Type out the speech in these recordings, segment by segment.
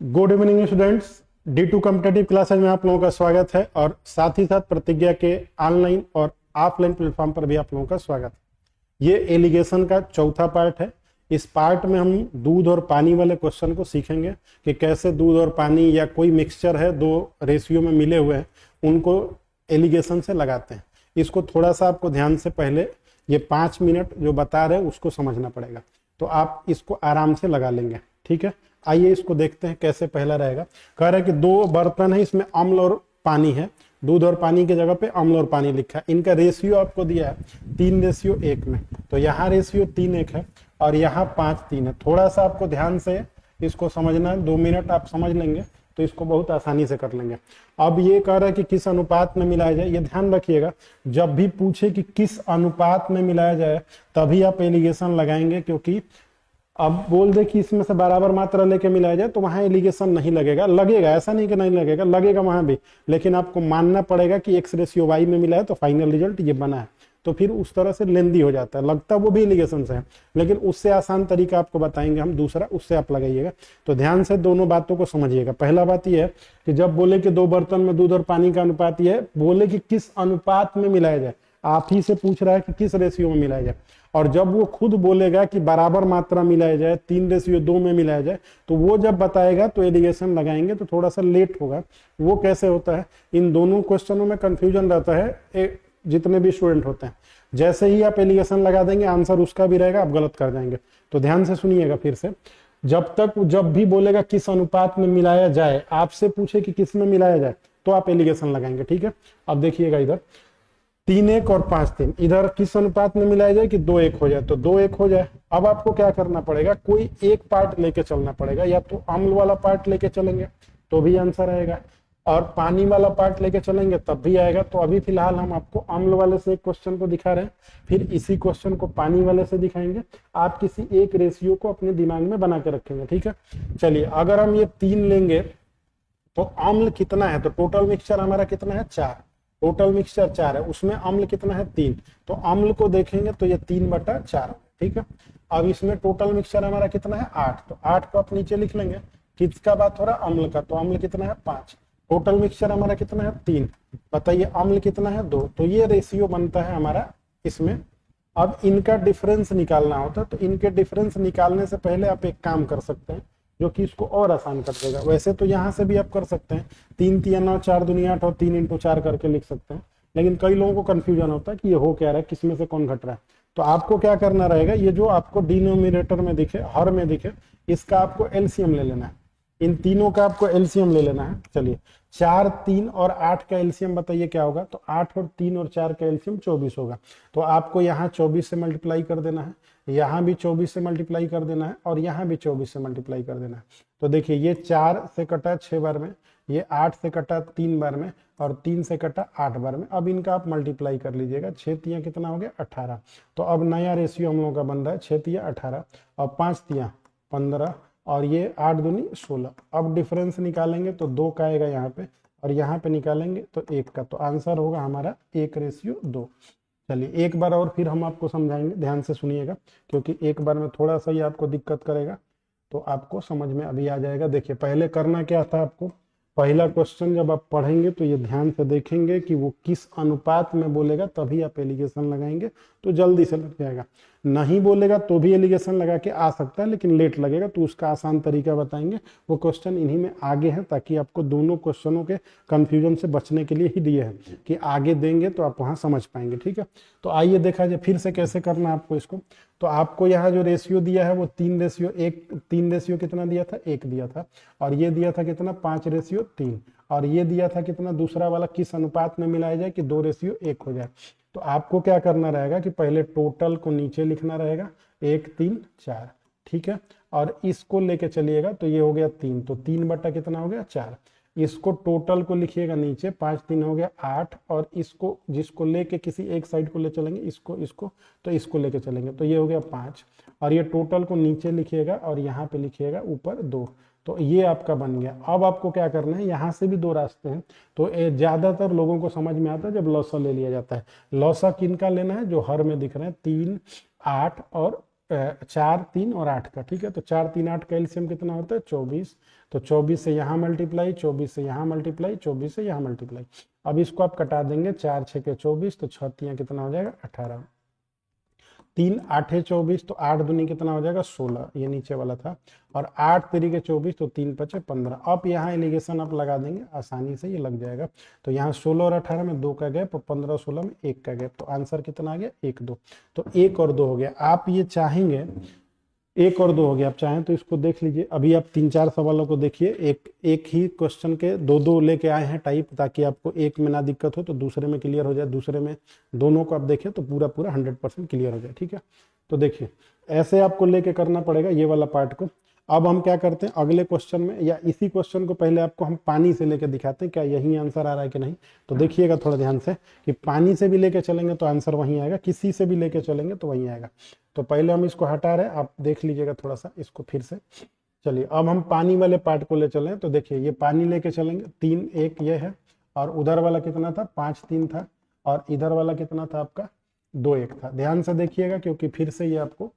Good evening students. D2 competitive classes में आप लोगों का स्वागत है और साथ ही साथ प्रतिज्ञा के ऑनलाइन और ऑफलाइन प्लेटफॉर्म पर भी आप लोगों का स्वागत है। ये एलिगेशन का चौथा पार्ट है। इस पार्ट में हम दूध और पानी वाले क्वेश्चन को सीखेंगे कि कैसे दूध और पानी या कोई मिक्सचर है दो रेशियो में मिले हुए हैं उनको एलिगेशन से लगाते हैं। इसको थोड़ा सा आपको ध्यान से पहले ये 5 मिनट जो बता रहे हैं उसको समझना पड़ेगा, तो आप इसको आराम से लगा लेंगे। ठीक है, आइए इसको देखते हैं कैसे पहला रहेगा। कह रहे हैं कि दो बर्तन है, इसमें अम्ल और पानी है। दूध और पानी की जगह पे अम्ल और पानी लिखा है। इनका रेशियो आपको दिया है 3:1 में, तो यहाँ रेशियो 3:1 है और यहाँ 5:3 है। थोड़ा सा आपको ध्यान से इसको समझना है, 2 मिनट आप समझ लेंगे तो इसको बहुत आसानी से कर लेंगे। अब ये कह रहा है कि किस अनुपात में मिलाया जाए, ये ध्यान रखिएगा जब भी पूछे कि किस अनुपात में मिलाया जाए तभी आप एलिगेशन लगाएंगे, क्योंकि अब बोल दे कि इसमें से बराबर मात्रा लेके मिलाया जाए तो वहां एलिगेशन नहीं लगेगा। लगेगा, ऐसा नहीं कि नहीं लगेगा, लगेगा वहां भी, लेकिन आपको मानना पड़ेगा कि X/Y में मिला है तो फाइनल रिजल्ट ये बना है। तो फिर उस तरह से लेंदी हो जाता है, लगता वो भी एलिगेशन से है, लेकिन उससे आसान तरीका आपको बताएंगे हम दूसरा, उससे आप लगाइएगा। तो ध्यान से दोनों बातों को समझिएगा। पहला बात यह है कि जब बोले कि 2 बर्तन में दूध और पानी का अनुपात यह है, बोले कि किस अनुपात में मिलाया जाए, आप ही से पूछ रहा है कि किस रेशियो में मिलाया जाए। और जब वो खुद बोलेगा कि बराबर मात्रा मिलाया जाए, 3:2 में मिलाया जाए, तो वो जब बताएगा तो एलिगेशन लगाएंगे। तो थोड़ा सा लेट होगा। वो कैसे होता है, इन दोनों क्वेश्चनों में कंफ्यूजन रहता है जितने भी स्टूडेंट होते हैं। जैसे ही आप एलिगेशन लगा देंगे आंसर उसका भी रहेगा, आप गलत कर जाएंगे। तो ध्यान से सुनिएगा फिर से। जब भी बोलेगा किस अनुपात में मिलाया जाए, आपसे पूछे कि किस में मिलाया जाए, तो आप एलिगेशन लगाएंगे। ठीक है, अब देखिएगा इधर 3:1 और 5:3, इधर किस अनुपात में मिलाया जाए कि 2:1 हो जाए, तो 2:1 हो जाए। अब आपको क्या करना पड़ेगा, कोई एक पार्ट लेके चलना पड़ेगा। या तो अम्ल वाला पार्ट लेके चलेंगे तो भी आंसर आएगा, और पानी वाला पार्ट लेके चलेंगे तब भी आएगा। तो अभी फिलहाल हम आपको अम्ल वाले से एक क्वेश्चन को दिखा रहे हैं, फिर इसी क्वेश्चन को पानी वाले से दिखाएंगे। आप किसी एक रेशियो को अपने दिमाग में बना के रखेंगे। ठीक है, चलिए अगर हम ये 3 लेंगे तो अम्ल कितना है, तो टोटल मिक्सचर हमारा कितना है 4, टोटल मिक्सचर 4 है, उसमें अम्ल कितना है 3, तो अम्ल को देखेंगे तो ये 3/4। ठीक है, अब इसमें टोटल मिक्सचर हमारा कितना है 8, तो 8 को आप नीचे लिख लेंगे। किसका बात हो रहा है, अम्ल का, तो अम्ल कितना है 5, टोटल मिक्सचर हमारा कितना है 3, बताइए अम्ल कितना है 2। तो ये रेशियो बनता है हमारा इसमें। अब इनका डिफरेंस निकालना होता है, तो इनके डिफरेंस निकालने से पहले आप एक काम कर सकते हैं जो कि इसको और आसान कर देगा। वैसे तो यहाँ से भी आप कर सकते हैं, 3×3=9, 4×2=8 और 3×4 करके लिख सकते हैं, लेकिन कई लोगों को कंफ्यूजन होता है कि ये हो क्या रहा है, किसमें से कौन घट रहा है। तो आपको क्या करना रहेगा, ये जो आपको डिनोमिनेटर में दिखे, हर में दिखे, इसका आपको एलसीएम ले लेना है। इन तीनों का आपको एलसीएम ले लेना है। चलिए 4, 3 और 8 का एलसीएम बताइए क्या होगा, तो 8 और 3 और 4 का एलसीएम 24 होगा। तो आपको यहाँ 24 से मल्टीप्लाई कर देना है, यहाँ भी 24 से मल्टीप्लाई कर देना है, और यहाँ भी 24 से मल्टीप्लाई कर देना है। तो देखिए ये 4 से कटा 6 बार में, ये 8 से कटा 3 बार में, और 3 से कटा 8 बार में। अब इनका आप मल्टीप्लाई कर लीजिएगा, 6×3 कितना हो गया 18। तो अब नया रेशियो हम लोगों का बन रहा है 6×3 18 और 5×3 15, और ये 8×2 16। अब डिफरेंस निकालेंगे तो 2 का आएगा यहाँ पे, और यहाँ पे निकालेंगे तो 1 का, तो आंसर होगा हमारा 1:2। चलिए एक बार और फिर हम आपको समझाएंगे, ध्यान से सुनिएगा, क्योंकि एक बार में थोड़ा सा ही आपको दिक्कत करेगा, तो आपको समझ में अभी आ जाएगा। देखिए पहले करना क्या था आपको, पहला क्वेश्चन जब आप पढ़ेंगे तो ये ध्यान से देखेंगे कि वो किस अनुपात में बोलेगा, तभी आप एलिगेशन लगाएंगे तो जल्दी से लग जाएगा। नहीं बोलेगा तो भी एलिगेशन लगा के आ सकता है, लेकिन लेट लगेगा, तो उसका आसान तरीका बताएंगे। वो क्वेश्चन इन्हीं में आगे है, ताकि आपको दोनों क्वेश्चनों के कंफ्यूजन से बचने के लिए ही दिए हैं कि आगे देंगे तो आप वहां समझ पाएंगे। ठीक है, तो आइए देखा जाए फिर से कैसे करना है आपको इसको। तो आपको यहाँ जो रेशियो दिया है वो 3:1, 3 कितना दिया था 1 दिया था, और ये दिया था कितना 5:3, और ये दिया था कितना दूसरा वाला, किस अनुपात में मिलाया जाए कि 2:1 हो जाए। तो आपको क्या करना रहेगा कि पहले टोटल को नीचे लिखना रहेगा 1 3 4। ठीक है, और इसको लेके चलिएगा तो ये हो गया 3, तो 3 कितना हो गया 4। इसको टोटल को लिखिएगा नीचे, 5×3 हो गया 8, और इसको जिसको लेके किसी एक साइड को ले चलेंगे, इसको तो इसको लेके चलेंगे तो ये हो गया 5, और ये टोटल को नीचे लिखिएगा और यहाँ पे लिखिएगा ऊपर 2। तो ये आपका बन गया। अब आपको क्या करना है, यहाँ से भी 2 रास्ते हैं। तो ज्यादातर लोगों को समझ में आता है जब लॉसा ले लिया जाता है। लॉसा किन का लेना है, जो हर में दिख रहे हैं 3, 8 और 4 3 और 8 का, ठीक है। तो 4 3 8 का एलसीएम कितना होता है 24। तो 24 से यहाँ मल्टीप्लाई, 24 से यहाँ मल्टीप्लाई, 24 से यहाँ मल्टीप्लाई। अब इसको आप कटा देंगे, 4 6 के 24, तो 6 3 कितना हो जाएगा 18। 3 8 24, तो 8 दूनी कितना हो जाएगा 16, ये नीचे वाला था। और 8 3 के 24, तो 3 5 15। अब यहाँ एलिगेशन आप लगा देंगे, आसानी से ये लग जाएगा। तो यहाँ 16 और 18 में 2 का गैप और 15 16 में 1 का गैप, तो आंसर कितना आ गया 1 2। तो 1 और 2 हो गया। आप ये चाहेंगे 1 और 2 हो गया, आप चाहें तो इसको देख लीजिए। अभी आप 3 4 सवालों को देखिए, एक ही क्वेश्चन के दो दो लेके आए हैं टाइप, ताकि आपको एक में ना दिक्कत हो तो दूसरे में क्लियर हो जाए, दूसरे में दोनों को आप देखें तो पूरा पूरा 100% क्लियर हो जाए, ठीक है। तो देखिए ऐसे आपको लेके करना पड़ेगा ये वाला पार्ट को। अब हम क्या करते हैं अगले क्वेश्चन में, या इसी क्वेश्चन को पहले आपको हम पानी से लेके दिखाते हैं क्या यही आंसर आ रहा है कि नहीं। तो देखिएगा थोड़ा ध्यान से कि पानी से भी लेके चलेंगे तो आंसर वहीं आएगा, किसी से भी लेके चलेंगे तो वहीं आएगा। तो पहले हम इसको हटा रहे हैं, आप देख लीजिएगा थोड़ा सा इसको फिर से। चलिए अब हम पानी वाले पार्ट को ले चलें। तो देखिए ये पानी लेके चलेंगे, 3 1 ये है, और उधर वाला कितना था 5 3 था, और इधर वाला कितना था आपका 2 1 था। ध्यान से देखिएगा क्योंकि फिर से ये आपको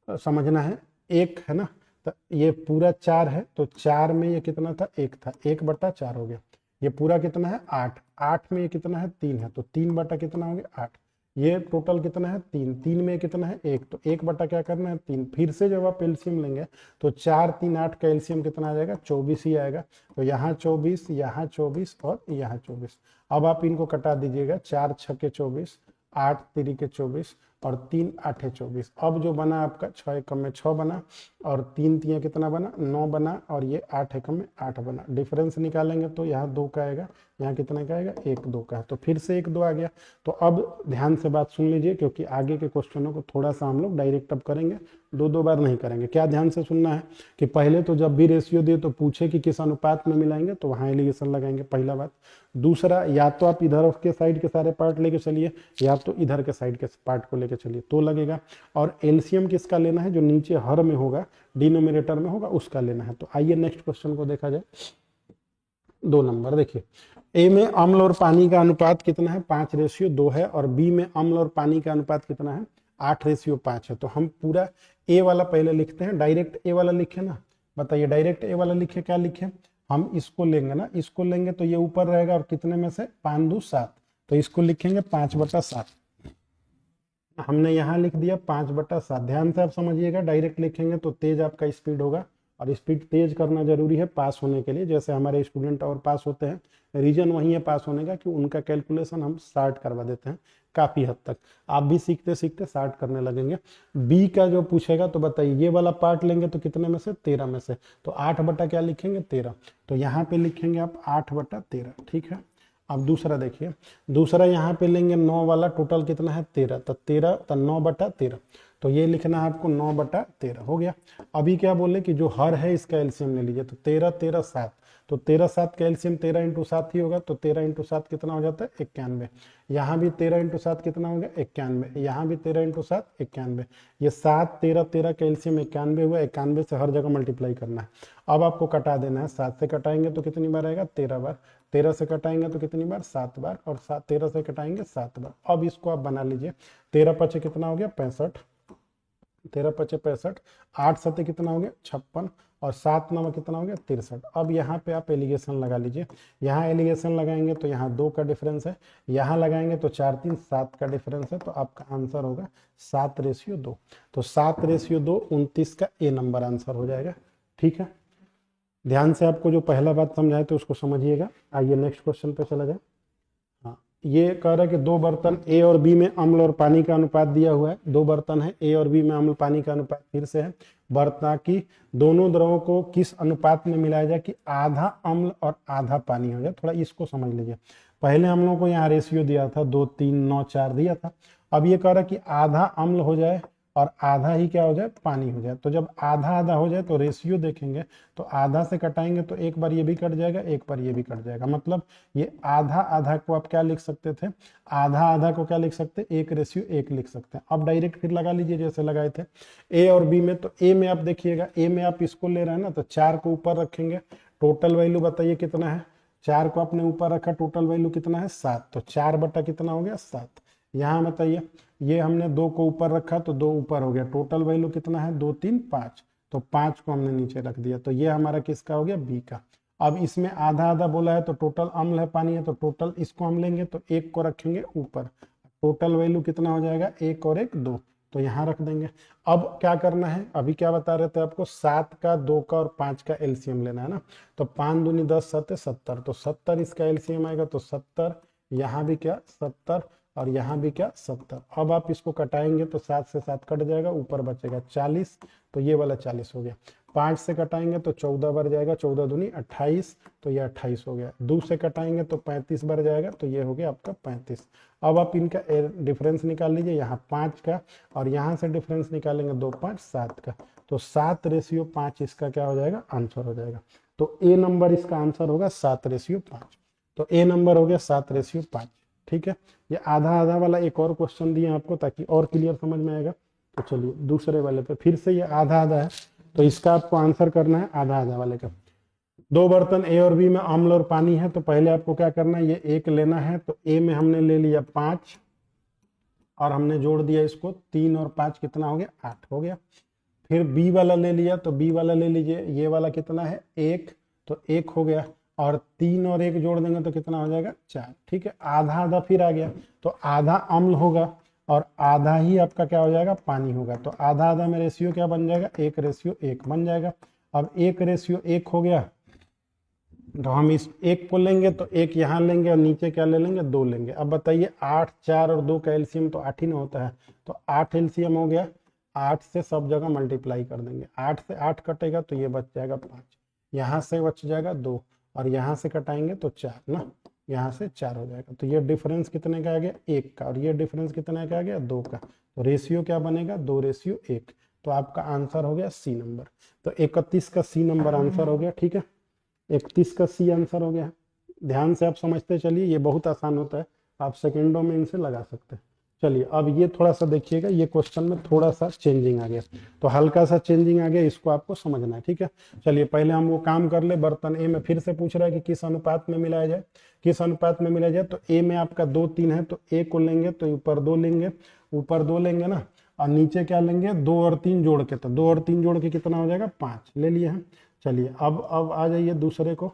समझना है। 1 है ना, तो ये पूरा 4 है, तो 4 में ये कितना था 1 था, 1/4 हो गया। ये पूरा कितना है 8, 8 में ये कितना है 3 है, तो 3 बटा कितना हो गया 8। ये टोटल कितना है 3, 3 में कितना है 1, तो 1 बटा क्या करना है 3। फिर से जब आप एलसीएम लेंगे तो 4 3 8 का एलसीएम कितना आ जाएगा 24 ही आएगा। तो यहाँ 24, यहाँ 24 और यहाँ 24। अब आप इनको कटा दीजिएगा, 4 6 के 24, 8 3 के 24 और 3 8 24। अब जो बना आपका 6 एकम में 6 बना, और 3 3 कितना बना 9 बना, और ये 8 एकम में 8 बना। डिफरेंस निकालेंगे तो यहाँ 2 का आएगा, यहाँ कितने का आएगा 1 2 का है, तो फिर से 1 2 आ गया। तो अब ध्यान से बात सुन लीजिए, क्योंकि आगे के क्वेश्चनों को थोड़ा सा हम लोग डायरेक्ट अब करेंगे, दो बार नहीं करेंगे। क्या ध्यान से सुनना है कि पहले तो जब भी रेशियो दिए तो पूछे कि किस अनुपात में मिलाएंगे, तो वहाँ एलिगेशन लगाएंगे, पहला बात। दूसरा, या तो आप इधर के साइड के सारे पार्ट लेके चलिए, या तो इधर के साइड के पार्ट को लेके चलिए तो लगेगा। और एलसीएम किसका लेना है, जो नीचे हर में होगा, डिनोमिनेटर में होगा, उसका लेना है। तो आइए नेक्स्ट क्वेश्चन को देखा जाए। 2 नंबर देखिए, ए में अम्ल और पानी का अनुपात कितना है 5:2 है, और बी में अम्ल और पानी का अनुपात कितना है 8:5 है। तो हम पूरा ए वाला पहले लिखते हैं, डायरेक्ट ए वाला लिखे ना, बताइए डायरेक्ट ए वाला लिखे क्या लिखे, हम इसको लेंगे ना, इसको लेंगे तो ये ऊपर रहेगा, और कितने में से 5 2 7, तो इसको लिखेंगे 5/7। हमने यहाँ लिख दिया 5/7। ध्यान से आप समझिएगा, डायरेक्ट लिखेंगे तो तेज आपका स्पीड होगा, और स्पीड तेज करना जरूरी है पास होने के लिए। जैसे हमारे स्टूडेंट और पास होते हैं, रीजन वही है पास होने का कि उनका कैलकुलेशन हम स्टार्ट करवा देते हैं काफ़ी हद तक। आप भी सीखते सीखते स्टार्ट करने लगेंगे। बी का जो पूछेगा तो बताइए, ये वाला पार्ट लेंगे तो कितने में से 13 में से, तो 8 बटा क्या लिखेंगे 13, तो यहाँ पे लिखेंगे आप 8/13, ठीक है। अब दूसरा देखिए, दूसरा यहाँ पे लेंगे 9 वाला, टोटल कितना है 13, तो 13 तो 9/13, तो ये लिखना है आपको 9/13 हो गया। अभी क्या बोले कि जो हर है इसका एलसीएम ले लीजिए, तो 13 13 7, तो 13 7 का एलसीएम 13 × 7 ही होगा, तो 13 × 7 कितना हो जाता है 91। यहाँ भी 13 × 7 कितना हो गया 91, यहाँ भी 13 × 7 91। ये 7 13 13 का एलसीएम 91 हुआ, 91 से हर जगह मल्टीप्लाई करना है। अब आपको कटा देना है, 7 से कटाएंगे तो कितनी बार आएगा 13 बार, 13 से कटाएंगे तो कितनी बार 7 बार, और 13 से कटाएंगे 7 बार। अब इसको आप बना लीजिए, 13 5 कितना हो गया 65, 13 5 65, 8 7 कितना हो गया 56, और 7 9 कितना हो गया 63। अब यहाँ पे आप एलिगेशन लगा लीजिए। यहाँ एलिगेशन लगाएंगे तो यहाँ 2 का डिफरेंस है, यहाँ लगाएंगे तो 4 3 7 का डिफरेंस है, तो आपका आंसर होगा 7:2। तो 7:2 29 का ए नंबर आंसर हो जाएगा, ठीक है। ध्यान से आपको जो पहला बात समझाए तो उसको समझिएगा। आइए नेक्स्ट क्वेश्चन पे चला जाए। हाँ, ये कह रहा है कि 2 बर्तन ए और बी में अम्ल और पानी का अनुपात दिया हुआ है। 2 बर्तन है, ए और बी में अम्ल पानी का अनुपात फिर से है। बर्तन की दोनों द्रवों को किस अनुपात में मिलाया जाए कि आधा अम्ल और आधा पानी हो जाए। थोड़ा इसको समझ लीजिए। पहले हम लोगों को यहाँ रेशियो दिया था 2 3 9 4 दिया था। अब ये कह रहा है कि आधा अम्ल हो जाए और आधा ही क्या हो जाए पानी हो जाए। तो जब आधा आधा हो जाए तो रेशियो देखेंगे, तो आधा से कटाएंगे तो एक बार ये भी कट जाएगा, एक बार ये भी कट जाएगा। मतलब ये आधा आधा को आप क्या लिख सकते थे, आधा आधा को क्या लिख सकते, 1:1 लिख सकते हैं। अब डायरेक्ट फिर लगा लीजिए जैसे लगाए थे ए और बी में। तो ए में आप देखिएगा, ए में आप इसको ले रहे हैं ना, तो 4 को ऊपर रखेंगे, टोटल वैल्यू बताइए कितना है। 4 को आपने ऊपर रखा, टोटल वैल्यू कितना है 7, तो 4 बटा कितना हो गया 7। यहाँ बताइए ये हमने 2 को ऊपर रखा तो 2 ऊपर हो गया, टोटल वैल्यू कितना है 2 3 5, तो 5 को हमने नीचे रख दिया, तो ये हमारा किसका हो गया बी का। अब इसमें आधा आधा बोला है तो टोटल अम्ल है पानी है, तो टोटल इसको हम लेंगे तो 1 को रखेंगे ऊपर, टोटल वैल्यू कितना हो जाएगा 1 और 1 2, तो यहाँ रख देंगे। अब क्या करना है, अभी क्या बता रहे थे आपको, 7 का 2 का और 5 का एलसीएम लेना है ना, तो 5 दूनी 10 7 70, तो 70 इसका एलसीएम आएगा, तो 70 यहाँ भी क्या 70 और यहाँ भी क्या 70। अब आप इसको कटाएंगे तो 7 से 7 कट जाएगा, ऊपर बचेगा 40, तो ये वाला 40 हो गया। 5 से कटाएंगे तो 14 बढ़ जाएगा, 14 दूनी 28, तो ये 28 हो गया। 2 से कटाएंगे तो 35 बढ़ जाएगा, तो ये हो गया आपका 35। अब आप इनका डिफरेंस निकाल लीजिए, यहाँ 5 का और यहाँ से डिफरेंस निकालेंगे 2 5 7 का, तो 7:5 इसका क्या हो जाएगा आंसर हो जाएगा। तो ए नंबर इसका आंसर होगा 7:5, तो ए नंबर हो गया 7:5। ठीक है, ये आधा आधा वाला एक और क्वेश्चन दिए आपको ताकि और क्लियर समझ में आएगा। तो चलिए दूसरे वाले पे फिर से, ये आधा आधा है तो इसका आपको आंसर करना है आधा आधा वाले का। 2 बर्तन ए और बी में अम्ल और पानी है, तो पहले आपको क्या करना है, ये 1 लेना है, तो ए में हमने ले लिया 5 और हमने जोड़ दिया इसको 3 और 5 कितना हो गया 8 हो गया। फिर बी वाला ले लिया, तो बी वाला ले लीजिए, ये वाला कितना है 1, तो 1 हो गया, और 3 और 1 जोड़ देंगे तो कितना हो जाएगा 4। ठीक है, आधा आधा फिर आ गया, तो आधा अम्ल होगा और आधा ही आपका क्या हो जाएगा पानी होगा, तो आधा आधा में रेशियो क्या बन जाएगा 1:1 बन जाएगा। अब 1:1 हो गया, तो हम इस 1 को लेंगे तो 1 यहाँ लेंगे और नीचे क्या ले लेंगे 2 लेंगे। अब बताइए 8 4 और 2 का एलसीएम तो 8 ही ना होता है, तो 8 एलसीएम हो गया, 8 से सब जगह मल्टीप्लाई कर देंगे, 8 से 8 कटेगा तो ये बच जाएगा 5, यहाँ से बच जाएगा 2 और यहाँ से कटाएंगे तो 4 ना, यहाँ से 4 हो जाएगा। तो ये डिफरेंस कितने का आ गया 1 का, और ये डिफरेंस कितने का आ गया 2 का, तो रेशियो क्या बनेगा 2:1, तो आपका आंसर हो गया सी नंबर। तो 31 का सी नंबर आंसर हो गया। ठीक है, 31 का सी आंसर हो गया। ध्यान से आप समझते चलिए, ये बहुत आसान होता है, आप सेकेंडों में इनसे लगा सकते हैं। चलिए अब ये थोड़ा सा देखिएगा, ये क्वेश्चन में थोड़ा सा चेंजिंग आ गया, तो हल्का सा चेंजिंग आ गया, इसको आपको समझना है। ठीक है, चलिए पहले हम वो काम कर ले। बर्तन ए में फिर से पूछ रहा है कि किस अनुपात में मिलाया जाए, किस अनुपात में मिलाया जाए, तो ए में आपका 2 3 है, तो ए को लेंगे तो ऊपर 2 लेंगे, ऊपर 2 लेंगे ना, और नीचे क्या लेंगे 2 और 3 जोड़ के, तो 2 और 3 जोड़ के कितना हो जाएगा 5 ले लिए हैं। चलिए अब आ जाइए दूसरे को,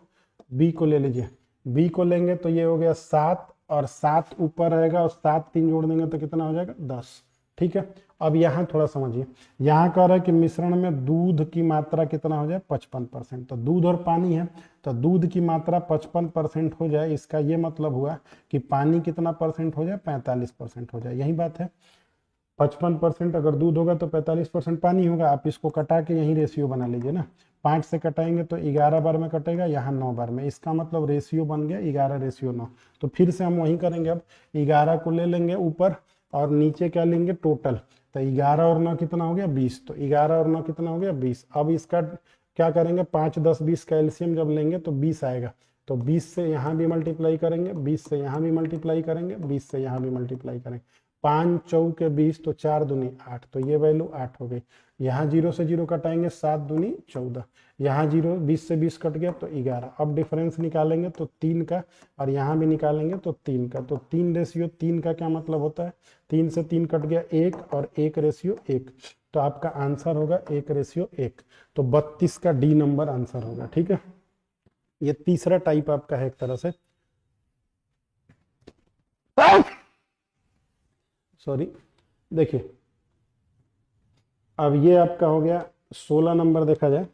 बी को ले लीजिए, बी को लेंगे तो ये हो गया 7 और 7 ऊपर रहेगा और 7 3 जोड़ देंगे तो कितना हो जाएगा 10। ठीक है, अब यहाँ थोड़ा समझिए, यहाँ कह रहा है कि मिश्रण में दूध की मात्रा कितना हो जाए 55%, तो दूध और पानी है, तो दूध की मात्रा 55% हो जाए, इसका ये मतलब हुआ कि पानी कितना परसेंट हो जाए 45% हो जाए, यही बात है। 55% अगर दूध होगा तो 45% पानी होगा। आप इसको कटा के यही रेशियो बना लीजिए ना, 5 से कटाएंगे तो 11 बार में कटेगा, यहाँ 9 बार में, इसका मतलब रेशियो बन गया 11:9। तो फिर से हम वही करेंगे, अब 11 को ले लेंगे ऊपर और नीचे क्या लेंगे टोटल, तो 11 और 9 कितना हो गया 20, तो 11 और 9 कितना हो गया 20। अब इसका क्या करेंगे 5 10 20 का एलसीएम जब लेंगे तो 20 आएगा, तो 20 से यहाँ भी मल्टीप्लाई करेंगे, 20 से यहाँ भी मल्टीप्लाई करेंगे, 20 से यहाँ भी मल्टीप्लाई करेंगे, 5 चौके 20, तो 4 दूनी 8, तो ये वैल्यू 8 हो गई। यहाँ 0 से 0 कटाएंगे, 7 दूनी 14, यहाँ 0 20 से 20 कट गया तो 11। अब डिफरेंस निकालेंगे तो 3 का, और यहाँ भी निकालेंगे तो 3 का, तो 3:3 का क्या मतलब होता है, 3 से 3 कट गया 1 और 1:1, तो आपका आंसर होगा 1:1, तो 32 का डी नंबर आंसर होगा। ठीक है, ये तीसरा टाइप आपका है एक तरह से, सॉरी। देखिए अब ये आपका हो गया 16 नंबर, देखा जाए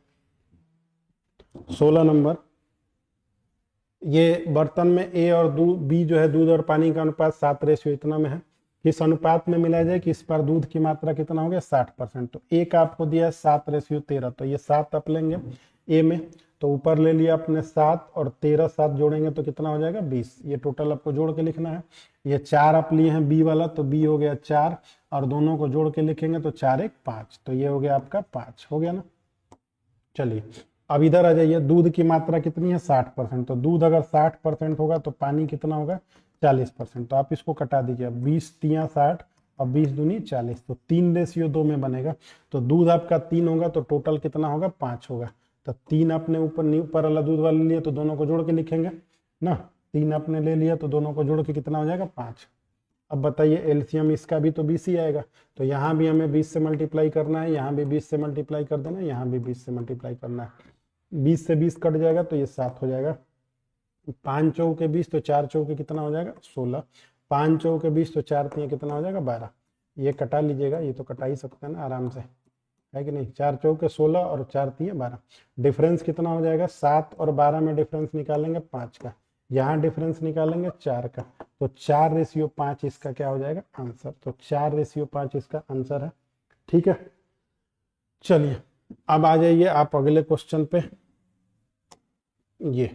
16 नंबर, ये बर्तन में ए और बी जो है दूध और पानी का अनुपात 7:1 इतना में है, किस अनुपात में मिलाया जाए कि इस पर दूध की मात्रा कितना हो गया 60%, तो ए का आपको दिया है 7:13, तो ये 7 आप लेंगे ए में, तो ऊपर ले लिया आपने 7 और 13 7 जोड़ेंगे तो कितना हो जाएगा 20, ये टोटल आपको जोड़ के लिखना है। ये 4 आप लिए हैं बी वाला, तो बी हो गया 4 और दोनों को जोड़ के लिखेंगे तो 4 1 5, तो ये हो गया आपका 5 हो गया ना। चलिए अब इधर आ जाइए, दूध की मात्रा कितनी है 60%, तो दूध अगर 60% होगा तो पानी कितना होगा 40%, तो आप इसको कटा दीजिए, 20 3 60 और 20 दूनी 40, तो 3:2 में बनेगा, तो दूध आपका 3 होगा तो टोटल कितना होगा 5 होगा, तो 3 आपने ऊपर वाला दूध वाला लिया तो दोनों को जोड़ के लिखेंगे ना, 3 आपने ले लिया तो दोनों को जोड़ के कितना हो जाएगा 5, अब बताइए एलसीएम इसका भी तो 20 ही आएगा, तो यहाँ भी हमें 20 से मल्टीप्लाई करना है, यहाँ भी 20 से मल्टीप्लाई कर देना है, यहाँ भी 20 से मल्टीप्लाई करना है। 20 से 20 कट जाएगा तो ये 7 हो जाएगा। 5 चौके 20 तो 4 चौके कितना हो जाएगा 16। 5 चौके 20 तो 4 तीन कितना हो जाएगा 12। ये कटा लीजिएगा, ये तो कटा ही सकते हैं ना आराम से, है कि नहीं। 4 चौके 16 और 4 तीन 12। डिफरेंस कितना हो जाएगा 7 और 12 में डिफरेंस निकालेंगे 5 का, यहाँ डिफरेंस निकालेंगे 4 का, तो 4:5 इसका क्या हो जाएगा आंसर। तो 4:5 इसका आंसर है। ठीक है, चलिए अब आ जाइए आप अगले क्वेश्चन पे। ये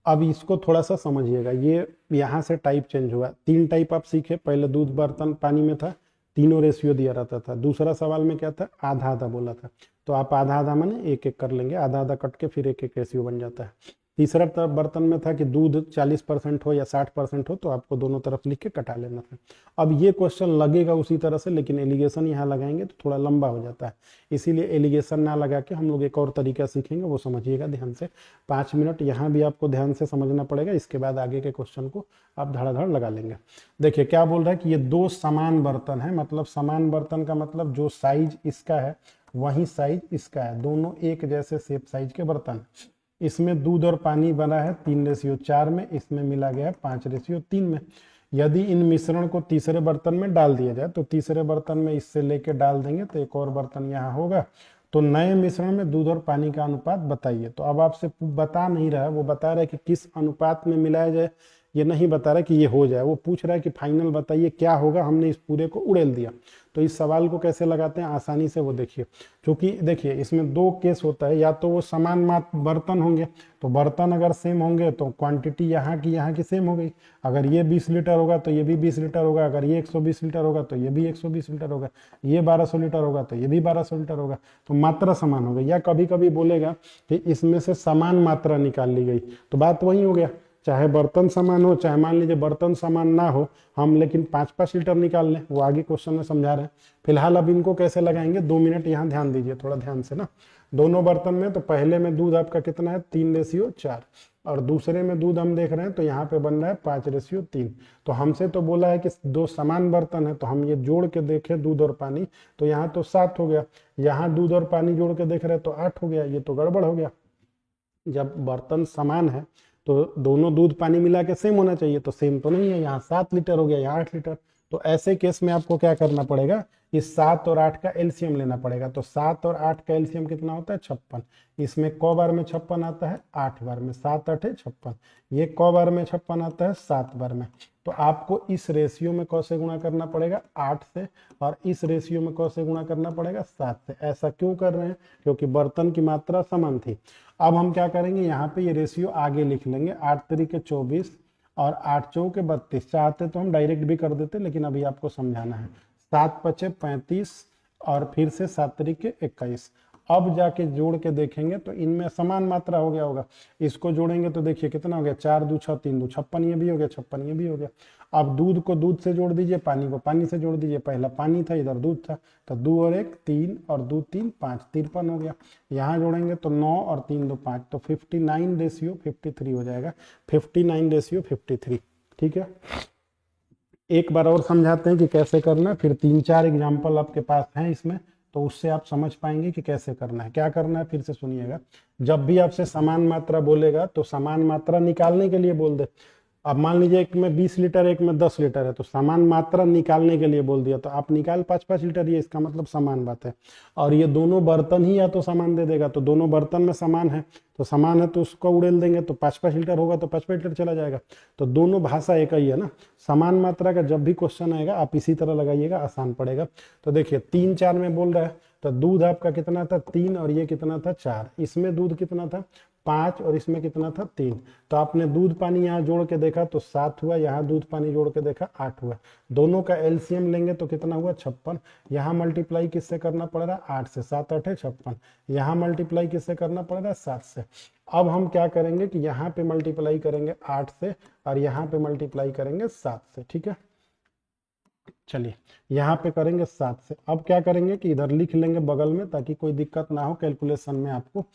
अब इसको थोड़ा सा समझिएगा, ये यहाँ से टाइप चेंज हुआ। 3 टाइप आप सीखे, पहले दूध बर्तन पानी में था, तीनों रेशियो दिया रहता था। दूसरा सवाल में क्या था आधा आधा बोला था, तो आप आधा आधा माने एक एक कर लेंगे, आधा आधा कट के फिर एक एक रेशियो बन जाता है। तीसरा बर्तन में था कि दूध 40% हो या 60% हो, तो आपको दोनों तरफ लिख के कटा लेना था। अब ये क्वेश्चन लगेगा उसी तरह से, लेकिन एलिगेशन यहाँ लगाएंगे तो थोड़ा लंबा हो जाता है, इसीलिए एलिगेशन ना लगा के हम लोग एक और तरीका सीखेंगे, वो समझिएगा ध्यान से। 5 मिनट यहाँ भी आपको ध्यान से समझना पड़ेगा, इसके बाद आगे के क्वेश्चन को आप धड़ाधड़ लगा लेंगे। देखिए क्या बोल रहा है कि ये 2 समान बर्तन है, मतलब समान बर्तन का मतलब जो साइज इसका है वही साइज इसका है, दोनों एक जैसे सेप साइज के बर्तन। इसमें दूध और पानी बना है 3:4 में, इसमें मिला गया है 5:3 में। यदि इन मिश्रण को तीसरे बर्तन में डाल दिया जाए, तो तीसरे बर्तन में इससे लेके डाल देंगे तो एक और बर्तन यहाँ होगा, तो नए मिश्रण में दूध और पानी का अनुपात बताइए। तो अब आपसे बता नहीं रहा है, वो बता रहा है कि किस अनुपात में मिलाया जाए, ये नहीं बता रहा कि ये हो जाए, वो पूछ रहा है कि फाइनल बताइए क्या होगा। हमने इस पूरे को उड़ेल दिया, तो इस सवाल को कैसे लगाते हैं आसानी से वो देखिए। क्योंकि देखिए इसमें 2 केस होता है, या तो वो समान मात्र बर्तन होंगे, तो बर्तन अगर सेम होंगे तो क्वांटिटी यहाँ की सेम हो गई। अगर ये 20 लीटर होगा तो ये भी 20 लीटर होगा, अगर ये 120 लीटर होगा तो ये भी 120 लीटर होगा, ये 1200 लीटर होगा तो ये भी 1200 लीटर होगा, तो मात्रा समान हो गई। या कभी कभी बोलेगा कि इसमें से समान मात्रा निकाल ली गई, तो बात वही हो गया, चाहे बर्तन समान हो चाहे मान लीजिए बर्तन समान ना हो, हम लेकिन 5-5 लीटर निकाल लें, वो आगे क्वेश्चन में समझा रहे हैं। फिलहाल अब इनको कैसे लगाएंगे, 2 मिनट यहाँ ध्यान दीजिए थोड़ा ध्यान से ना। दोनों बर्तन में तो पहले में दूध आपका कितना है 3:4, और दूसरे में दूध हम देख रहे हैं तो यहाँ पे बन रहा है 5:3। तो हमसे तो बोला है कि 2 समान बर्तन है, तो हम ये जोड़ के देखें दूध और पानी, तो यहाँ तो 7 हो गया, यहाँ दूध और पानी जोड़ के देख रहे हैं तो 8 हो गया, ये तो गड़बड़ हो गया। जब बर्तन समान है तो दोनों दूध पानी मिला के सेम होना चाहिए, तो सेम तो नहीं है, यहाँ 7 लीटर हो गया, यहाँ 8 लीटर। तो ऐसे केस में आपको क्या करना पड़ेगा, इस 7 और 8 का एलसीएम लेना पड़ेगा। तो 7 और 8 का एलसीएम कितना होता है 56। इसमें क बार में 56 आता है 8 बार में, 7 8 56। ये क बार में 56 आता है 7 बार में। तो आपको इस रेशियो में क से गुणा करना पड़ेगा 8 से, और इस रेशियो में क से गुणा करना पड़ेगा 7 से। ऐसा क्यों कर रहे हैं, क्योंकि बर्तन की मात्रा समान थी। अब हम क्या करेंगे, यहाँ पे ये रेशियो आगे लिख लेंगे, 8 तरीके 24 और 8 चौके 32। चाहते तो हम डायरेक्ट भी कर देते, लेकिन अभी आपको समझाना है। 7 पचे 35 और फिर से 7 तरीके 21। अब जाके जोड़ के देखेंगे तो इनमें समान मात्रा हो गया होगा, इसको जोड़ेंगे तो देखिए कितना हो गया 4 2 6 3 2 56, ये भी हो गया 56, ये भी हो गया। अब दूध को दूध से जोड़ दीजिए, पानी को पानी से जोड़ दीजिए, पहला पानी था इधर दूध था, तो 2 और 1 3 और 2 3 5 53 हो गया। यहाँ जोड़ेंगे तो 9 और 3 2 5, तो 59:53 हो जाएगा, 59:53। ठीक है, एक बार और समझाते हैं कि कैसे करना है, फिर 3-4 एग्जाम्पल आपके पास हैं इसमें, तो उससे आप समझ पाएंगे कि कैसे करना है। क्या करना है फिर से सुनिएगा, जब भी आपसे समान मात्रा बोलेगा तो समान मात्रा निकालने के लिए बोल दे। अब मान लीजिए एक में 20 लीटर एक में 10 लीटर है, तो समान मात्रा निकालने के लिए बोल दिया, तो आप निकाल 5-5 लीटर, ये इसका मतलब समान बात है। और ये दोनों बर्तन ही या तो समान दे देगा, तो दोनों बर्तन में समान है, तो समान है तो उसको उड़ेल देंगे, तो 5-5 लीटर होगा तो 5-5 लीटर चला जाएगा। तो दोनों भाषा एक ही है ना। समान मात्रा का जब भी क्वेश्चन आएगा आप इसी तरह लगाइएगा, आसान पड़ेगा। तो देखिए 3-4 में बोल रहा है, तो दूध आपका कितना था 3 और ये कितना था 4, इसमें दूध कितना था 5 और इसमें कितना था 3। तो आपने दूध पानी यहाँ जोड़ के देखा तो 7 हुआ, यहाँ दूध पानी जोड़ के देखा 8 हुआ। दोनों का एलसीएम लेंगे तो कितना हुआ 56। यहाँ मल्टीप्लाई किससे करना पड़ रहा है 8 से, 7 8 56। यहाँ मल्टीप्लाई किससे करना पड़ रहा है 7 से। अब हम क्या करेंगे कि यहाँ पे मल्टीप्लाई करेंगे 8 से और यहाँ पे मल्टीप्लाई करेंगे 7 से। ठीक है, चलिए यहाँ पे करेंगे 7 से। अब क्या करेंगे कि इधर लिख लेंगे बगल में, ताकि कोई दिक्कत ना हो कैलकुलेशन में आपको।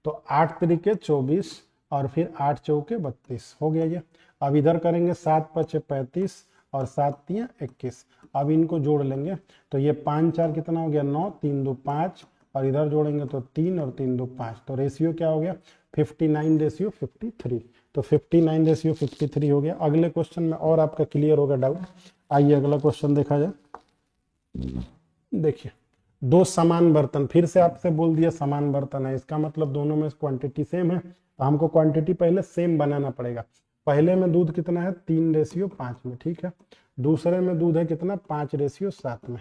तो 8 तरीके 24 और फिर 8 चौके 32 हो गया ये। अब इधर करेंगे 7 पचे 35 और 7 तियां 21। अब इनको जोड़ लेंगे तो ये 5 4 कितना हो गया 9, 3 2 5 और इधर जोड़ेंगे तो 3 और 3 2 5। तो रेशियो क्या हो गया 59:53। तो 59:53 हो गया। अगले क्वेश्चन में और आपका क्लियर होगा डाउट। आइए अगला क्वेश्चन देखा जाए। देखिए दो समान बर्तन, फिर से आपसे बोल दिया समान बर्तन है, इसका मतलब दोनों में क्वांटिटी सेम है, तो हमको क्वांटिटी पहले सेम बनाना पड़ेगा। पहले में दूध कितना है 3:5 में, ठीक है। दूसरे में दूध है कितना 5:7 में।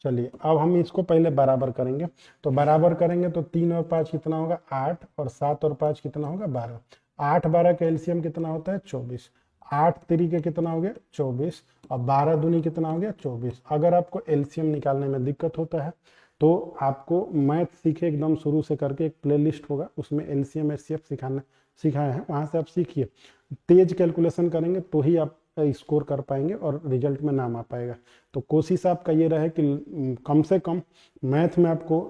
चलिए अब हम इसको पहले बराबर करेंगे। तो बराबर करेंगे तो 3 और 5 कितना होगा 8 और 7 और 5 कितना होगा 12। 8 12 का एलसीएम कितना होता है 24। 8 तरीके कितना हो गया 24 और 12 दूनी कितना हो गया 24। अगर आपको एलसीएम निकालने में दिक्कत होता है तो आपको मैथ सीखे एकदम शुरू से करके एक प्लेलिस्ट होगा, उसमें एलसीएम एचसीएफ सिखाए हैं, वहां से आप सीखिए। तेज कैलकुलेशन करेंगे तो ही आप स्कोर कर पाएंगे और रिजल्ट में नाम आ पाएगा। तो कोशिश आपका ये रहे कि कम से कम मैथ में आपको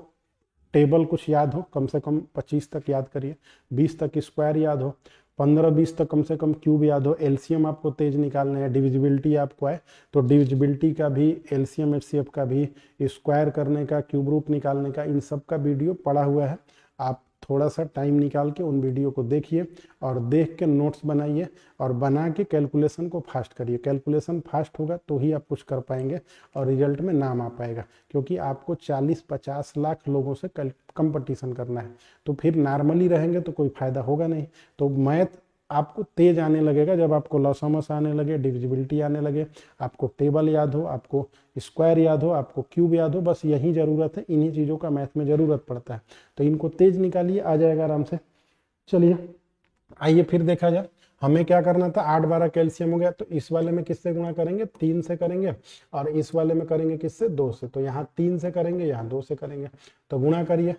टेबल कुछ याद हो, कम से कम 25 तक याद करिए, 20 तक स्क्वायर याद हो, 15-20 तक कम से कम क्यूब याद हो। एलसीएम आपको तेज निकालना है, डिविजिबिलिटी आपको आए तो डिविजिबिलिटी का भी, एलसीएम एचसीएफ का भी, स्क्वायर करने का, क्यूब रूट निकालने का, इन सब का वीडियो पड़ा हुआ है। आप थोड़ा सा टाइम निकाल के उन वीडियो को देखिए और देख के नोट्स बनाइए और बना के कैलकुलेशन को फास्ट करिए। कैलकुलेशन फास्ट होगा तो ही आप कुछ कर पाएंगे और रिजल्ट में नाम आ पाएगा, क्योंकि आपको 40-50 लाख लोगों से कंपटीशन करना है। तो फिर नॉर्मली रहेंगे तो कोई फायदा होगा नहीं। तो मैथ आपको तेज आने लगेगा जब आपको लॉसमस आने लगे, डिविजिबिलिटी आने लगे, आपको टेबल याद हो, आपको स्क्वायर याद हो, आपको क्यूब याद हो। बस यही जरूरत है, इन्हीं चीज़ों का मैथ में जरूरत पड़ता है। तो इनको तेज निकालिए, आ जाएगा आराम से। चलिए आइए फिर देखा जाए। हमें क्या करना था 8 12 कैल्शियम हो गया, तो इस वाले में किससे गुणा करेंगे 3 से करेंगे और इस वाले में करेंगे किससे 2 से। तो यहाँ 3 से करेंगे, यहाँ 2 से करेंगे। तो गुणा करिए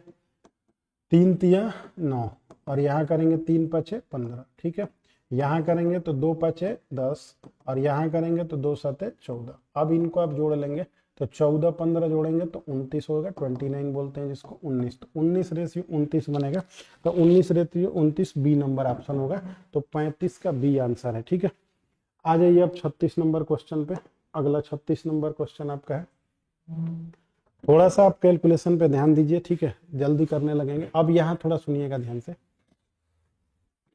3 तिया 9 और यहाँ करेंगे 3 5 15, ठीक है। यहाँ करेंगे तो 2 5 10 और यहाँ करेंगे तो 2 7 14। अब इनको आप जोड़ लेंगे तो 14 15 जोड़ेंगे तो 29 होगा, 29 बोलते हैं जिसको 19। तो 19:29 बनेगा। तो 19:29 बी नंबर ऑप्शन होगा। तो 35 का बी आंसर है, ठीक है। आ जाइए अब 36 नंबर क्वेश्चन पे। अगला 36 नंबर क्वेश्चन आपका है। थोड़ा सा आप कैलकुलेशन पे ध्यान दीजिए, ठीक है, जल्दी करने लगेंगे। अब यहाँ थोड़ा सुनिएगा ध्यान से।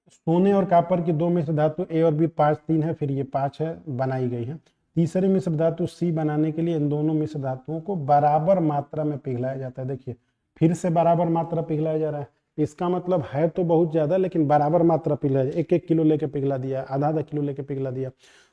सोने और कॉपर की 2 मिश्र धातु ए और बी 5 3 है, फिर ये 5 है, बनाई गई है। तीसरे मिश्र धातु सी बनाने के लिए इन दोनों मिश्र धातुओं को बराबर मात्रा में पिघलाया जाता है। देखिए फिर से बराबर मात्रा पिघलाया जा रहा है। इसका मतलब है तो बहुत ज्यादा, लेकिन बराबर मात्रा पिघलाया, 1-1 किलो लेके पिघला दिया, आधा किलो लेके पिघला दिया,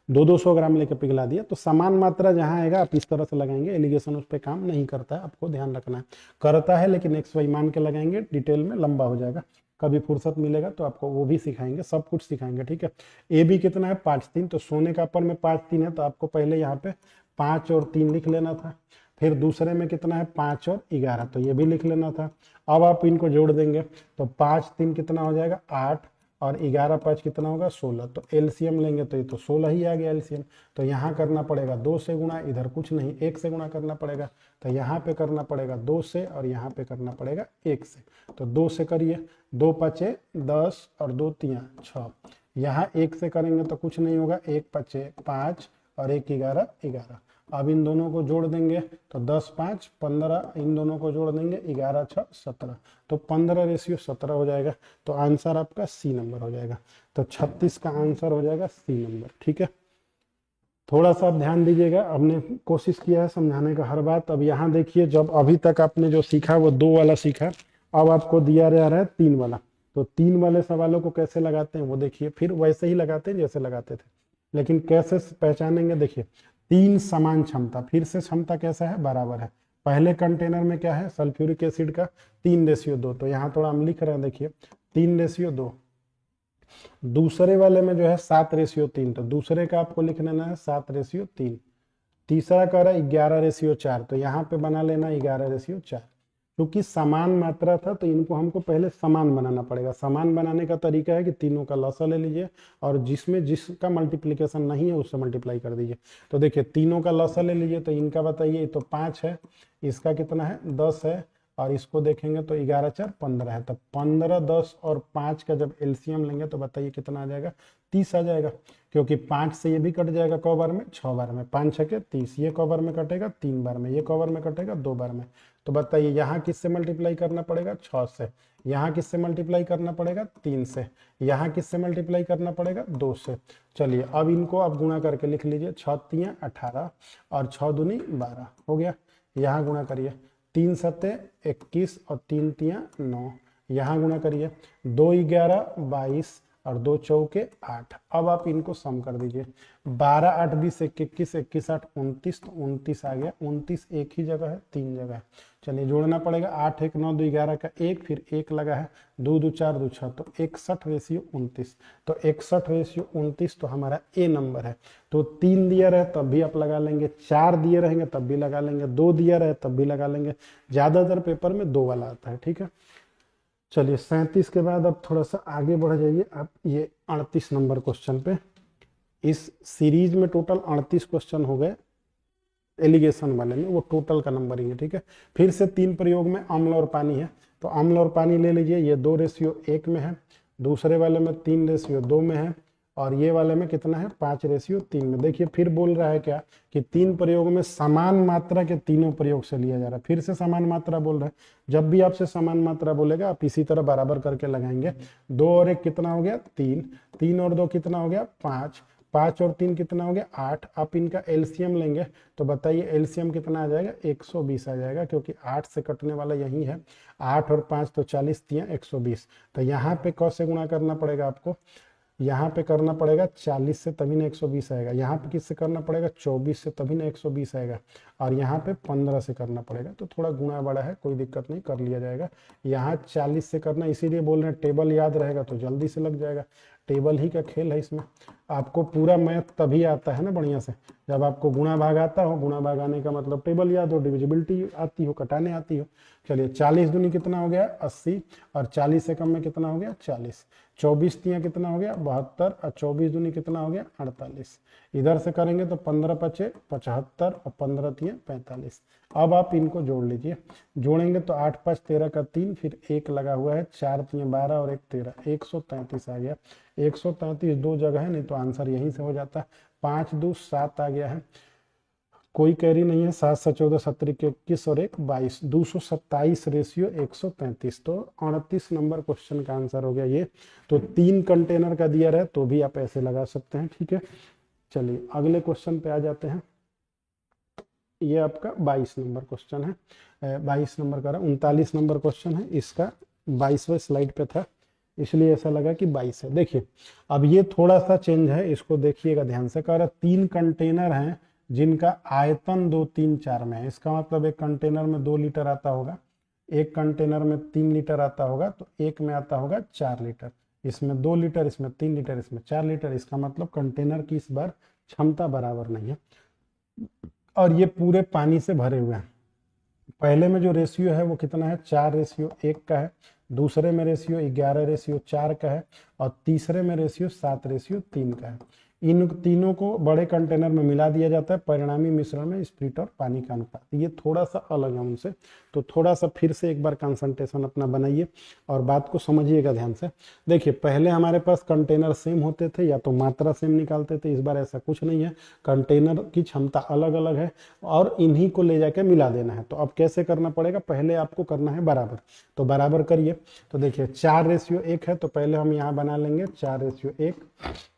200-200 ग्राम लेके पिघला दिया। तो समान मात्रा जहां आएगा आप इस तरह से लगाएंगे। एलिगेशन उस पर काम नहीं करता है, आपको ध्यान रखना है। करता है लेकिन XY मान के लगाएंगे, डिटेल में लंबा हो जाएगा। कभी फुर्सत मिलेगा तो आपको वो भी सिखाएंगे, सब कुछ सिखाएंगे, ठीक है। ए बी कितना है 5 3। तो सोने का पर में 5 3 है, तो आपको पहले यहाँ पे 5 और 3 लिख लेना था। फिर दूसरे में कितना है 5 और 11, तो ये भी लिख लेना था। अब आप इनको जोड़ देंगे तो 5 3 कितना हो जाएगा 8 और 11 5 कितना होगा 16। तो एलसीएम लेंगे तो ये तो 16 ही आ गया एलसीएम। तो यहाँ करना पड़ेगा 2 से गुणा, इधर कुछ नहीं 1 से गुणा करना पड़ेगा। तो यहाँ पे करना पड़ेगा 2 से और यहाँ पे करना पड़ेगा 1 से। तो 2 से करिए, 2 5 10 और 2 3 6। यहाँ 1 से करेंगे तो कुछ नहीं होगा, 1 5 5 और 1 11 11। अब इन दोनों को जोड़ देंगे तो 10 5 15, इन दोनों को जोड़ देंगे 11 6 17। तो 15:17 हो जाएगा। तो आंसर आपका सी नंबर हो जाएगा। तो 36 का आंसर हो जाएगा सी नंबर, ठीक है। थोड़ा सा आप ध्यान दीजिएगा, हमने कोशिश किया है समझाने का हर बात। अब यहाँ देखिए, जब अभी तक आपने जो सीखा वो 2 वाला सीखा, अब आपको दिया जा रहा है 3 वाला। तो 3 वाले सवालों को कैसे लगाते हैं वो देखिए, फिर वैसे ही लगाते हैं जैसे लगाते थे, लेकिन कैसे पहचानेंगे देखिए। 3 समान क्षमता, फिर से क्षमता कैसा है बराबर है। पहले कंटेनर में क्या है सल्फ्यूरिक एसिड का 3:2। तो यहाँ थोड़ा हम लिख रहे हैं, देखिए 3:2। दूसरे वाले में जो है 7:3। तो दूसरे का आपको लिख लेना है 7:3। तीसरा कह रहा है 11:4। तो यहाँ पे बना लेना 11:4। क्योंकि समान मात्रा था तो इनको हमको पहले समान बनाना पड़ेगा। समान बनाने का तरीका है कि तीनों का लसा ले लीजिए और जिसमें जिसका मल्टीप्लिकेशन नहीं है उससे मल्टीप्लाई कर दीजिए। तो देखिए तीनों का लसा ले लीजिए, तो इनका बताइए, तो 5 है, इसका कितना है 10 है और इसको देखेंगे तो 11 4 15 है, तो 15 10 और 5 का जब एलसीएम लेंगे तो बताइए कितना आ जाएगा, 30 आ जाएगा, क्योंकि 5 से ये भी कट जाएगा क बार में, 6 बार में, 5 6 के 30, ये क बार में कटेगा 3 बार में, ये क बार में कटेगा 2 बार में। तो बताइए यहाँ किससे मल्टीप्लाई करना पड़ेगा, 6 से, यहाँ किससे मल्टीप्लाई करना पड़ेगा, 3 से, यहाँ किससे मल्टीप्लाई करना पड़ेगा, 2 से। चलिए अब इनको आप गुणा करके लिख लीजिए, 6 तियाँ 18 और 6 दूनी 12 हो गया। यहाँ गुणा करिए, 3 सत्ते 21 और 3 तियाँ 9, यहाँ गुणा करिए, 2 11 22 और 2 चौके 8। अब आप इनको सम कर दीजिए, 12 8 20 21 21 8 29, तो 29 आ गया। 29 एक ही जगह है, 3 जगह है। चलिए जोड़ना पड़ेगा, 8 1 9 2 11 का 1, फिर 1 लगा है, 2 2 4 2 6, तो 61/29। तो 61/29 तो हमारा ए नंबर है। तो 3 दिया रहे तब भी आप लगा लेंगे, 4 दिए रहेंगे तब भी लगा लेंगे, 2 दिया रहे तब भी लगा लेंगे। ज्यादातर पेपर में 2 वाला आता है, ठीक है। चलिए 37 के बाद अब थोड़ा सा आगे बढ़ जाइए आप, ये 38 नंबर क्वेश्चन पे। इस सीरीज में टोटल 38 क्वेश्चन हो गए, एलिगेशन वाले में वो टोटल का नंबरिंग है, ठीक है। फिर से 3 प्रयोग में अम्ल और पानी है, तो अम्ल और पानी ले लीजिए, ये 2:1 में है, दूसरे वाले में 3:2 में है, और ये वाले में कितना है, 5:3 में। देखिए फिर बोल रहा है क्या कि 3 प्रयोग में समान मात्रा के तीनों प्रयोग से लिया जा रहा है। फिर से समान मात्रा बोल रहा है, जब भी आपसे समान मात्रा बोलेगा आप इसी तरह बराबर करके लगाएंगे। 2 और 1 कितना हो गया, 3, 3 और 2 कितना हो गया, 5, 5 और 3 कितना हो गया, 8। आप इनका एलसीएम लेंगे तो बताइए एलसीएम कितना आ जाएगा, 120 आ जाएगा, क्योंकि 8 से कटने वाला यही है। 8 और 5 तो 40 तियाँ 120। तो यहाँ पे कैसे गुणा करना पड़ेगा आपको, यहाँ पे करना पड़ेगा 40 से तभी ना 120 आएगा, यहाँ पे किससे करना पड़ेगा, 24 से तभी ना 120 आएगा, और यहाँ पे 15 से करना पड़ेगा। तो थोड़ा गुणा बड़ा है, कोई दिक्कत नहीं, कर लिया जाएगा। यहाँ 40 से करना, इसीलिए बोल रहे हैं टेबल याद रहेगा तो जल्दी से लग जाएगा। टेबल ही का खेल है इसमें। आपको पूरा मैथ तभी आता है ना बढ़िया से, जब आपको गुणा भाग आता हो। गुणा भाग आने का मतलब टेबल याद हो, डिविजिबिलिटी आती हो, कटाने आती हो। चलिए 40 दूनी कितना हो गया, 80, और 40 से कम में कितना हो गया, 40। 24 तियाँ कितना हो गया, 72, और 24 दूनी कितना हो गया, 48। इधर से करेंगे तो 15 पचे 75 और 15 तियाँ 45। अब आप इनको जोड़ लीजिए, जोड़ेंगे तो 8 5 13 का 3, फिर 1 लगा हुआ है, 4 तियाँ 12 और 1 13, 133 आ गया। 133 2 जगह है, नहीं तो आंसर यहीं से हो जाता है। 5 2 7 आ गया है, कोई कैरी नहीं है। 7 7 14 17 21 और 1 22, 227/133। तो 38 नंबर क्वेश्चन का आंसर हो गया ये। तो 3 कंटेनर का दिया रहे तो भी आप ऐसे लगा सकते हैं, ठीक है। चलिए अगले क्वेश्चन पे आ जाते हैं। ये आपका 22 नंबर क्वेश्चन है, 22 नंबर का 39 नंबर क्वेश्चन है, इसका 22वें स्लाइड पे था इसलिए ऐसा लगा कि 22 है। देखिए अब ये थोड़ा सा चेंज है, इसको देखिएगा ध्यान से। कह रहा 3 कंटेनर हैं जिनका आयतन 2 3 4 में है। इसका मतलब एक कंटेनर में 2 लीटर आता होगा, एक कंटेनर में 3 लीटर आता होगा, तो एक में आता होगा 4 लीटर। इसमें 2 लीटर, इसमें 3 लीटर, इसमें 4 लीटर। इसका मतलब कंटेनर की इस बार क्षमता बराबर नहीं है, और ये पूरे पानी से भरे हुए हैं। पहले में जो रेशियो है वो कितना है, 4:1 का है, दूसरे में रेशियो 11:4 का है, और तीसरे में रेशियो 7:3 का है। इन तीनों को बड़े कंटेनर में मिला दिया जाता है, परिणामी मिश्रण में स्प्रिट और पानी का अनुपात। ये थोड़ा सा अलग है उनसे, तो थोड़ा सा फिर से एक बार कंसंट्रेशन अपना बनाइए और बात को समझिएगा ध्यान से। देखिए पहले हमारे पास कंटेनर सेम होते थे या तो मात्रा सेम निकालते थे, इस बार ऐसा कुछ नहीं है, कंटेनर की क्षमता अलग अलग है और इन्हीं को ले जाके मिला देना है। तो अब कैसे करना पड़ेगा, पहले आपको करना है बराबर, तो बराबर करिए। तो देखिए 4:1 है, तो पहले हम यहाँ बना लेंगे 4:1,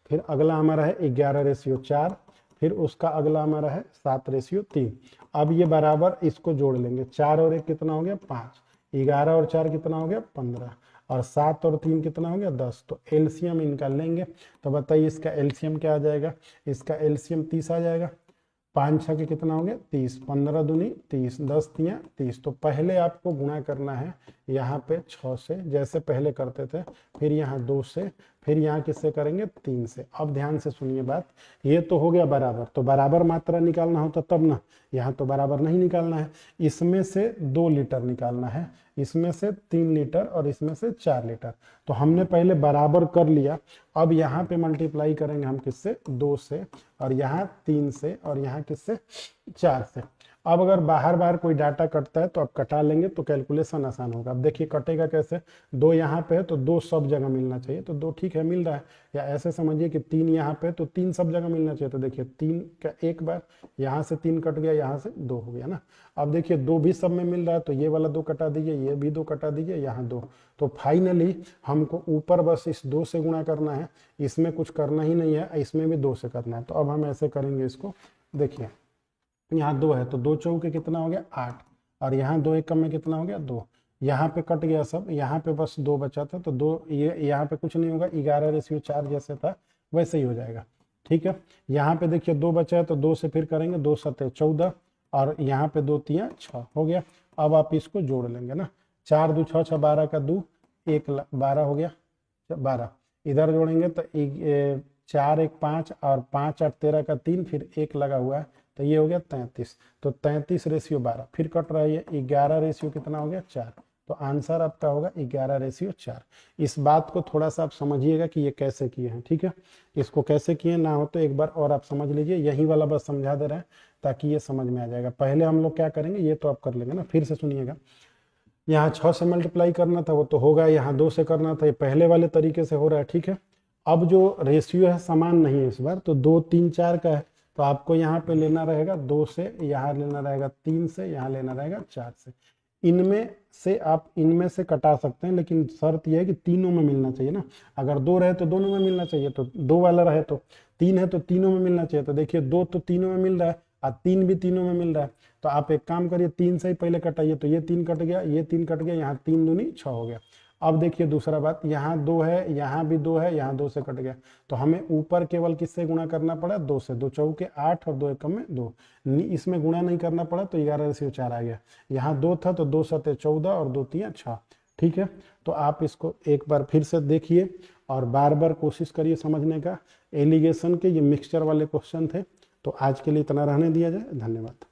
फिर अगला हमारा है 11:4, फिर उसका अगला हमारा है 7:3। अब ये बराबर इसको जोड़ लेंगे, 4 और 1 कितना हो गया 5, 11 और 4 कितना हो गया 15, और 7 और 3 कितना हो गया 10। तो एलसीएम इनका लेंगे, तो बताइए इसका एलसीएम क्या आ जाएगा, इसका एलसीएम 30 आ जाएगा। 5 6 के कितना हो गया 30, 15 दूनी 30, 10 तियाँ 30। तो पहले आपको गुणा करना है यहाँ पे 6 से, जैसे पहले करते थे, फिर यहाँ 2 से, फिर यहाँ किससे करेंगे 3 से। अब ध्यान से सुनिए बात, ये तो हो गया बराबर, तो बराबर मात्रा निकालना होता तब ना, यहाँ तो बराबर नहीं निकालना है। इसमें से 2 लीटर निकालना है, इसमें से 3 लीटर और इसमें से 4 लीटर। तो हमने पहले बराबर कर लिया, अब यहाँ पे मल्टीप्लाई करेंगे हम किससे 2 से, और यहाँ 3 से, और यहाँ किससे 4 से। अब अगर बाहर बाहर कोई डाटा कटता है तो आप कटा लेंगे तो कैलकुलेशन आसान होगा। अब देखिए कटेगा कैसे, 2 यहाँ पे है तो 2 सब जगह मिलना चाहिए, तो 2 ठीक है मिल रहा है। या ऐसे समझिए कि 3 यहाँ पे तो 3 सब जगह मिलना चाहिए, तो देखिए 3 का एक बार यहाँ से 3 कट गया, यहाँ से 2 हो गया ना। अब देखिए 2 भी सब में मिल रहा है तो ये वाला 2 कटा दीजिए, ये भी 2 कटा दीजिए, यहाँ 2। तो फाइनली हमको ऊपर बस इस 2 से गुणा करना है, इसमें कुछ करना ही नहीं है, इसमें भी 2 से करना है। तो अब हम ऐसे करेंगे इसको, देखिए यहाँ 2 है तो 2 चौके कितना हो गया 8, और यहाँ 2 एकम में कितना हो गया 2। यहाँ पे कट गया सब, यहाँ पे बस 2 बचा था तो 2, ये यहाँ पे कुछ नहीं होगा, 11:4 जैसे था वैसे ही हो जाएगा। ठीक है, यहाँ पे देखिए 2 बचा है तो 2 से फिर करेंगे, 2 7 14, और यहाँ पे 2 3 6 हो गया। अब आप इसको जोड़ लेंगे ना, 4 2 6 6 12 का 2, 1 12 हो गया 12, इधर जोड़ेंगे तो 4 1 5 और 5 8 13 का 3, फिर 1 लगा हुआ है तो ये हो गया 33। तो 33:12, फिर कट रहा है ये 11 रेशियो कितना हो गया 4। तो आंसर आपका होगा 11:4। इस बात को थोड़ा सा आप समझिएगा कि ये कैसे किए हैं। ठीक है, इसको कैसे किए ना हो तो एक बार और आप समझ लीजिए, यही वाला बस समझा दे रहे हैं ताकि ये समझ में आ जाएगा। पहले हम लोग क्या करेंगे, ये तो आप कर लेंगे ना, फिर से सुनिएगा। यहाँ 6 से मल्टीप्लाई करना था वो तो होगा, यहाँ 2 से करना था, ये पहले वाले तरीके से हो रहा है। ठीक है, अब जो रेशियो है समान नहीं है इस बार, तो 2 3 4 का है तो आपको यहाँ पे लेना रहेगा 2 से, यहाँ लेना रहेगा 3 से, यहाँ लेना रहेगा 4 से। इनमें से आप इनमें से कटा सकते हैं, लेकिन शर्त यह है कि तीनों में मिलना चाहिए ना। अगर 2 रहे तो दोनों में मिलना चाहिए, तो 2 वाला रहे तो 3 है तो तीनों में मिलना चाहिए। तो देखिए 2 तो तीनों में मिल रहा है और 3 भी तीनों में मिल रहा है, तो आप एक काम करिए 3 से ही पहले कटाइए, तो ये 3 कट गया, ये 3 कट गया, यहाँ 3 दूनी 6 हो गया। अब देखिए दूसरा बात, यहाँ 2 है, यहाँ भी 2 है, यहाँ 2 से कट गया, तो हमें ऊपर केवल किससे गुणा करना पड़ा 2 से। 2 चौके 8 और 2 एकम में 2, इसमें गुणा नहीं करना पड़ा तो 11:4 आ गया। यहाँ 2 था तो 2 7 14 और 2 3 6। ठीक है, तो आप इसको एक बार फिर से देखिए और बार बार कोशिश करिए समझने का। एलिगेशन के ये मिक्सचर वाले क्वेश्चन थे, तो आज के लिए इतना रहने दिया जाए। धन्यवाद।